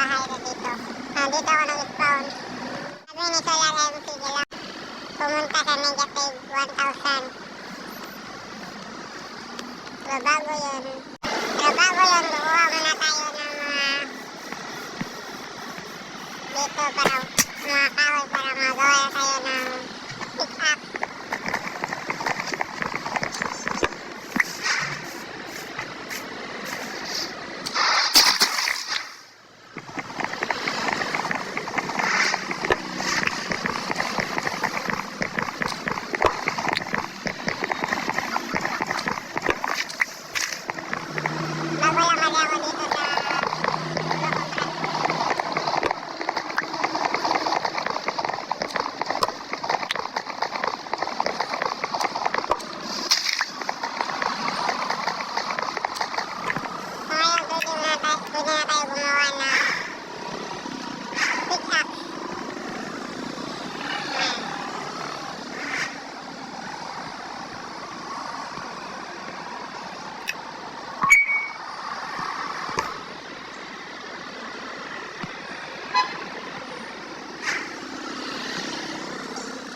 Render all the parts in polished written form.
bahay na dito. Dito ako nag-spawn. Sabi ni Solar MC lang, pumunta sa negative 1,000. Pero bago yun, kukuha muna tayo ng mga dito para mga kahoy para magawa tayo ng pick-up. Pwede na tayo gumawa ng pick-up.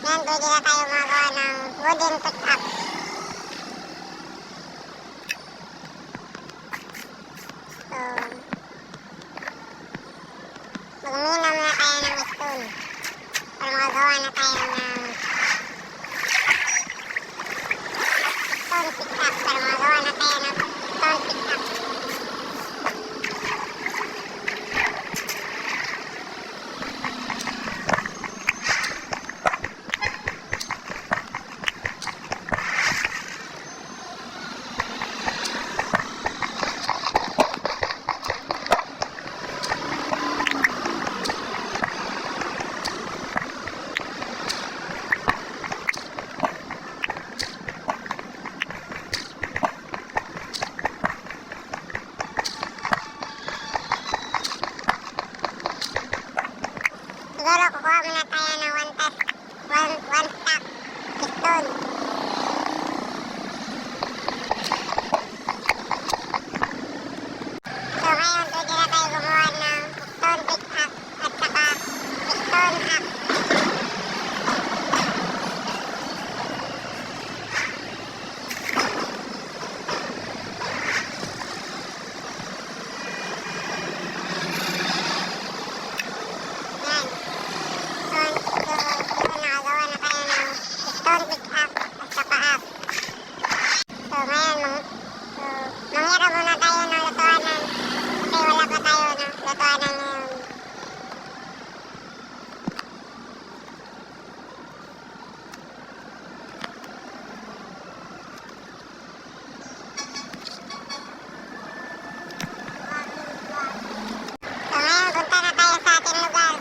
Yan, pwede na tayo magawa ng wooden pick-up. Magminam na tayo ng stone para makagawa na tayo ng stone pick-up para makagawa na tayo ng stone pick-up. Siguro kukuha muna tayo ng one stack stone. So ngayon pwede na tayo gumawa ng stone pick-up at saka stone axe. Mangyara muna tayo ng lutuanan kasi wala pa tayo ng lutuanan ngayon. So ngayon punta na tayo sa ating lugar.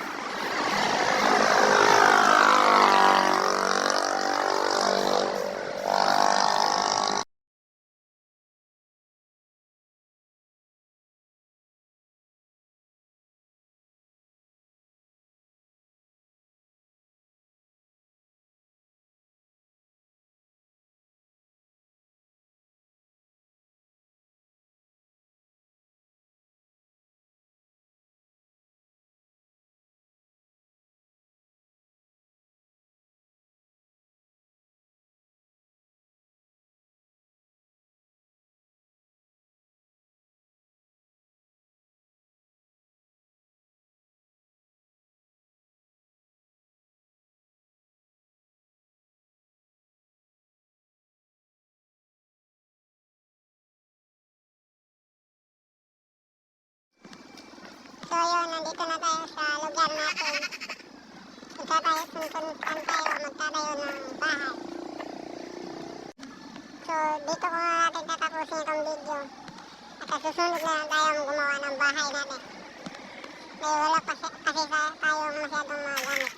So yun, nandito na tayo sa lugar natin. Magtatayo ng bahay. So dito ko na natin tatapusin itong video. At sa susunod na lang tayo gumawa ng bahay natin. May wala kasi tayo masyadong mga gamit.